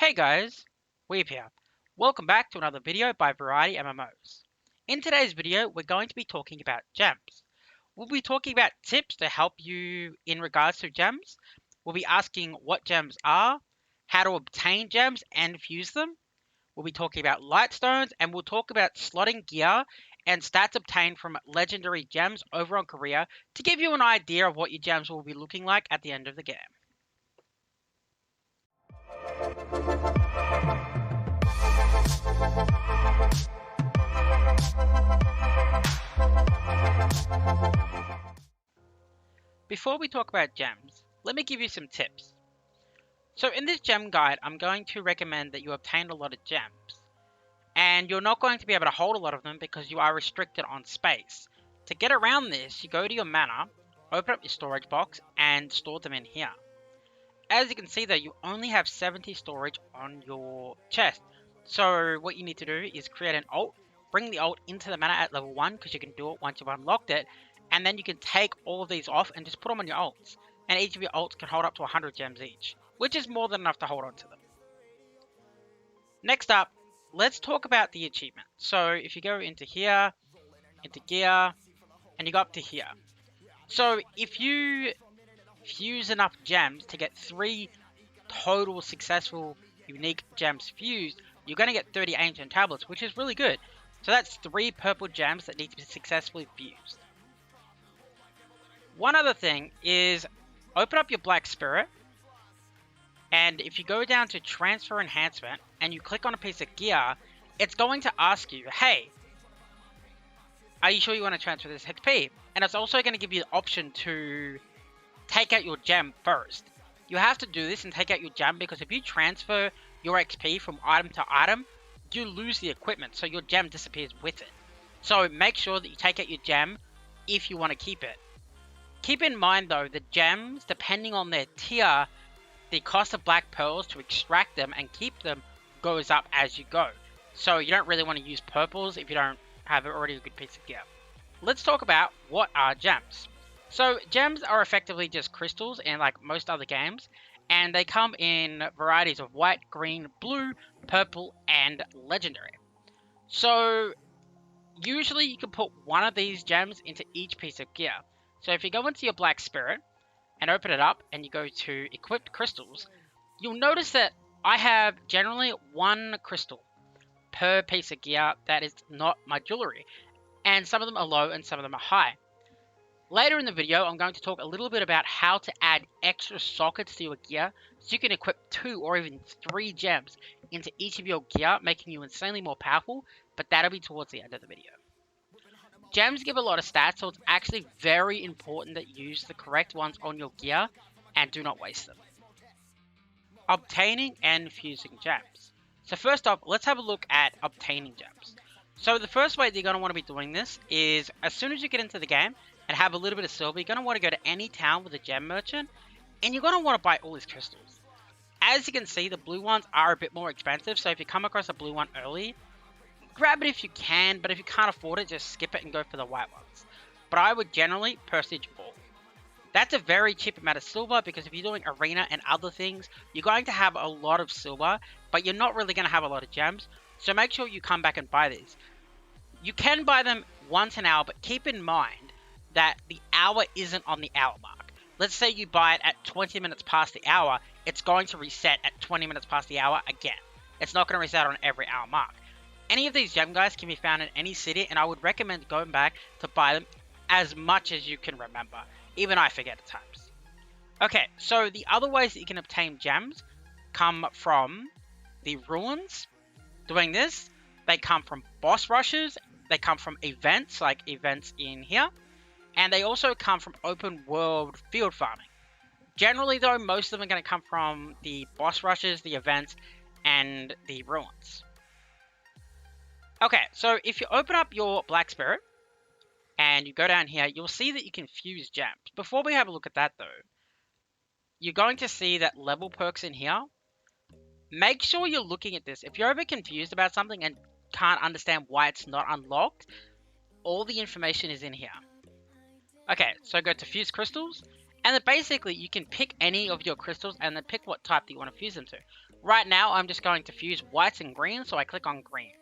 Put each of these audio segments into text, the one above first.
Hey guys, Weeb here. Welcome back to another video by VarietyMMOs. In today's video, we're going to be talking about gems. We'll be talking about tips to help you in regards to gems. We'll be asking what gems are, how to obtain gems and fuse them. We'll be talking about lightstones, and we'll talk about slotting gear and stats obtained from legendary gems over on Korea to give you an idea of what your gems will be looking like at the end of the game. Before we talk about gems, let me give you some tips. So in this gem guide, I'm going to recommend that you obtain a lot of gems. And you're not going to be able to hold a lot of them because you are restricted on space. To get around this, you go to your mana, open up your storage box, and store them in here. As you can see though, you only have 70 storage on your chest. So what you need to do is create an alt, bring the alt into the mana at level 1 because you can do it once you've unlocked it. And then you can take all of these off and just put them on your alts. And each of your alts can hold up to 100 gems each, which is more than enough to hold on to them. Next up, let's talk about the achievement. So if you go into here, into gear, and you go up to here. So if you fuse enough gems to get 3 total successful unique gems fused, you're going to get 30 ancient tablets, which is really good. So that's 3 purple gems that need to be successfully fused. One other thing is open up your Black Spirit, and if you go down to Transfer Enhancement and you click on a piece of gear, it's going to ask you, hey, are you sure you want to transfer this XP? And it's also going to give you the option to take out your gem first. You have to do this and take out your gem because if you transfer your XP from item to item, you lose the equipment, so your gem disappears with it. So make sure that you take out your gem if you want to keep it. Keep in mind though, the gems, depending on their tier, the cost of black pearls to extract them and keep them goes up as you go. So you don't really want to use purples if you don't have already a good piece of gear. Let's talk about what are gems. So gems are effectively just crystals in like most other games, and they come in varieties of white, green, blue, purple, and legendary. So usually you can put one of these gems into each piece of gear. So if you go into your Black Spirit and open it up and you go to Equipped Crystals, you'll notice that I have generally 1 crystal per piece of gear that is not my jewelry. And some of them are low and some of them are high. Later in the video, I'm going to talk a little bit about how to add extra sockets to your gear so you can equip 2 or even 3 gems into each of your gear, making you insanely more powerful, but that'll be towards the end of the video. Gems give a lot of stats, so it's actually very important that you use the correct ones on your gear and do not waste them. Obtaining and fusing gems. So first off, let's have a look at obtaining gems. So the first way that you're going to want to be doing this is as soon as you get into the game and have a little bit of silver, you're going to want to go to any town with a gem merchant and you're going to want to buy all these crystals. As you can see, the blue ones are a bit more expensive, so if you come across a blue one early, grab it if you can, but if you can't afford it, just skip it and go for the white ones. But I would generally prestige all. That's a very cheap amount of silver because if you're doing arena and other things, you're going to have a lot of silver, but you're not really going to have a lot of gems. So make sure you come back and buy these. You can buy them once an hour, but keep in mind that the hour isn't on the hour mark. Let's say you buy it at 20 minutes past the hour, it's going to reset at 20 minutes past the hour again. It's not going to reset on every hour mark. Any of these gem guys can be found in any city, and I would recommend going back to buy them as much as you can remember. Even I forget at times. Okay, so the other ways that you can obtain gems come from the ruins. Doing this, they come from boss rushes, they come from events, like events in here, and they also come from open world field farming. Generally though, most of them are going to come from the boss rushes, the events, and the ruins. Okay, so if you open up your Black Spirit and you go down here, you'll see that you can fuse gems. Before we have a look at that though, you're going to see that level perks in here. Make sure you're looking at this. If you're ever confused about something and can't understand why it's not unlocked, all the information is in here. Okay, so go to Fuse Crystals, And then basically you can pick any of your crystals and then pick what type that you want to fuse them to. Right now I'm just going to fuse whites and greens, so I click on green.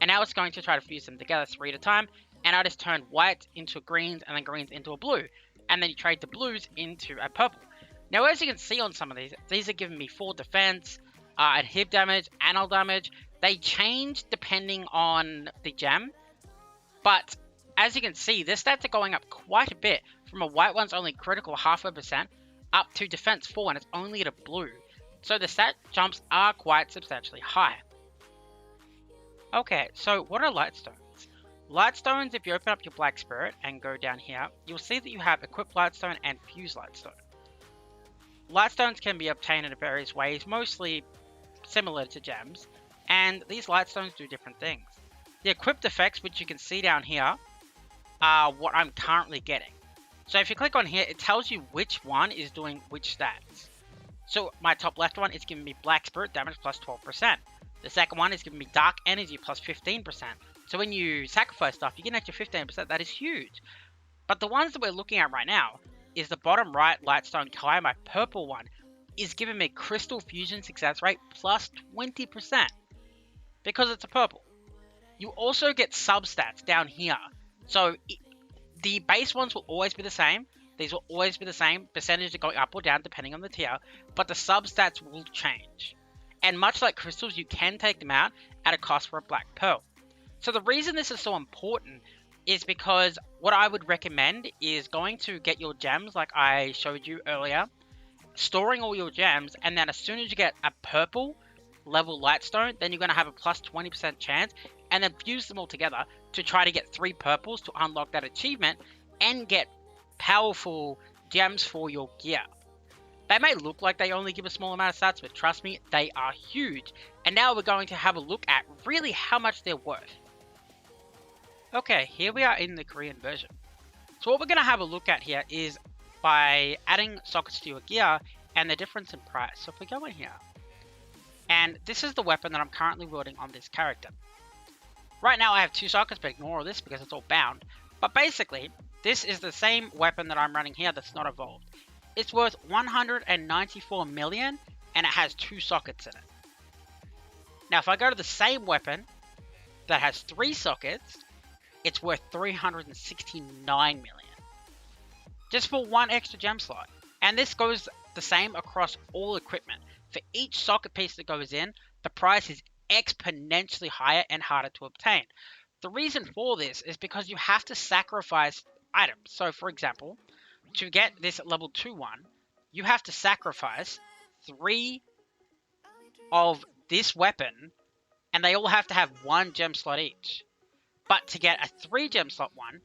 And now it's going to try to fuse them together 3 at a time, and I just turn whites into greens and then greens into a blue. And then you trade the blues into a purple. Now as you can see on some of these are giving me 4 defense, and hit damage, anal damage. They change depending on the gem, but as you can see, their stats are going up quite a bit, from a white one's only critical 0.5% up to defense 4 and it's only at a blue. So the stat jumps are quite substantially high. Okay, so what are lightstones? Lightstones, if you open up your black spirit and go down here, you'll see that you have equip lightstone and fuse lightstone. Lightstones can be obtained in various ways, mostly similar to gems, and these lightstones do different things. The equipped effects, which you can see down here, are what I'm currently getting. So if you click on here, it tells you which one is doing which stats. So my top left one is giving me black spirit damage plus 12%. The second one is giving me dark energy plus 15%. So when you sacrifice stuff, you get an extra 15%. That is huge. But the ones that we're looking at right now is the bottom right lightstone Kai, my purple one, is giving me crystal fusion success rate plus 20% because it's a purple. You also get substats down here. So the base ones will always be the same. These will always be the same. Percentage are going up or down depending on the tier. But the substats will change. And much like crystals, you can take them out at a cost for a black pearl. So the reason this is so important is because what I would recommend is going to get your gems like I showed you earlier, storing all your gems, and then as soon as you get a purple level lightstone, then you're going to have a plus 20% chance, and then fuse them all together to try to get 3 purples to unlock that achievement and get powerful gems for your gear. They may look like they only give a small amount of stats, but trust me, they are huge. And now we're going to have a look at really how much they're worth. Okay, here we are in the Korean version. So what we're going to have a look at here is by adding sockets to your gear and the difference in price. So if we go in here, and this is the weapon that I'm currently wielding on this character. Right now I have 2 sockets, but ignore all this because it's all bound. But basically, this is the same weapon that I'm running here that's not evolved. It's worth 194 million, and it has 2 sockets in it. Now if I go to the same weapon that has 3 sockets, it's worth 369 million. Just for 1 extra gem slot. And this goes the same across all equipment. For each socket piece that goes in, the price is exponentially higher and harder to obtain. The reason for this is because you have to sacrifice items. So for example, to get this level 2 one, you have to sacrifice 3 of this weapon, and they all have to have 1 gem slot each. But to get a 3 gem slot one,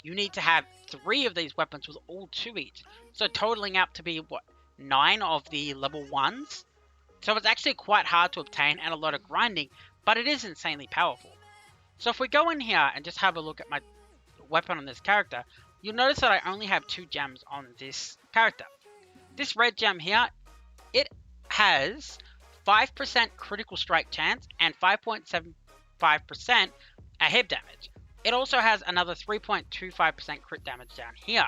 you need to have 3 of these weapons with all 2 each. So totaling up to be, what, 9 of the level 1s? So it's actually quite hard to obtain and a lot of grinding, but it is insanely powerful. So if we go in here and just have a look at my weapon on this character, you'll notice that I only have 2 gems on this character. This red gem here, it has 5% critical strike chance and 5.75% a hit damage. It also has another 3.25% crit damage down here.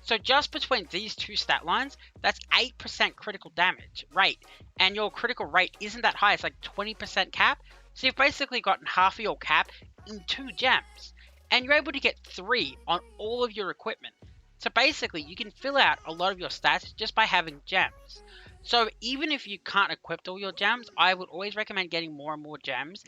So just between these 2 stat lines, that's 8% critical damage rate. And your critical rate isn't that high, it's like 20% cap. So you've basically gotten half of your cap in 2 gems. And you're able to get 3 on all of your equipment. So basically, you can fill out a lot of your stats just by having gems. So even if you can't equip all your gems, I would always recommend getting more and more gems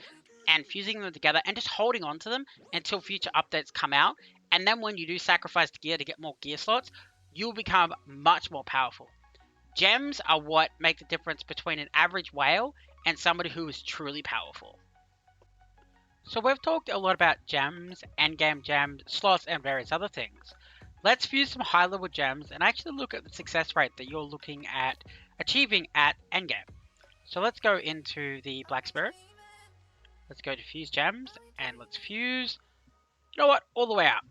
and fusing them together and just holding on to them until future updates come out. And then when you do sacrifice the gear to get more gear slots, you'll become much more powerful. Gems are what make the difference between an average whale and somebody who is truly powerful. So we've talked a lot about gems, endgame gems, slots, and various other things. Let's fuse some high level gems and actually look at the success rate that you're looking at achieving at endgame. So let's go into the Black Spirit. Let's go to fuse gems and let's fuse, you know what, all the way out.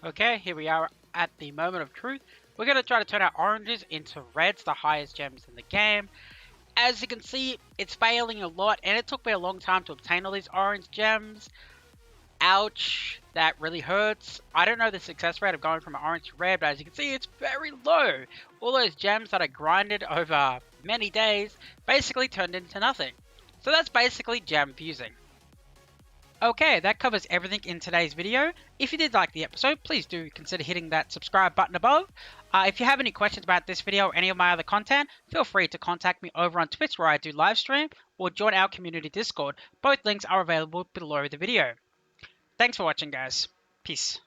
Okay, here we are at the moment of truth. We're going to try to turn our oranges into reds, the highest gems in the game. As you can see, it's failing a lot, and it took me a long time to obtain all these orange gems. Ouch, that really hurts. I don't know the success rate of going from orange to red, but as you can see, it's very low. All those gems that I grinded over many days basically turned into nothing. So that's basically gem fusing. Okay, that covers everything in today's video. If you did like the episode, please do consider hitting that subscribe button above. If you have any questions about this video or any of my other content, feel free to contact me over on Twitch where I do live stream, or join our community Discord. Both links are available below the video. Thanks for watching, guys. Peace.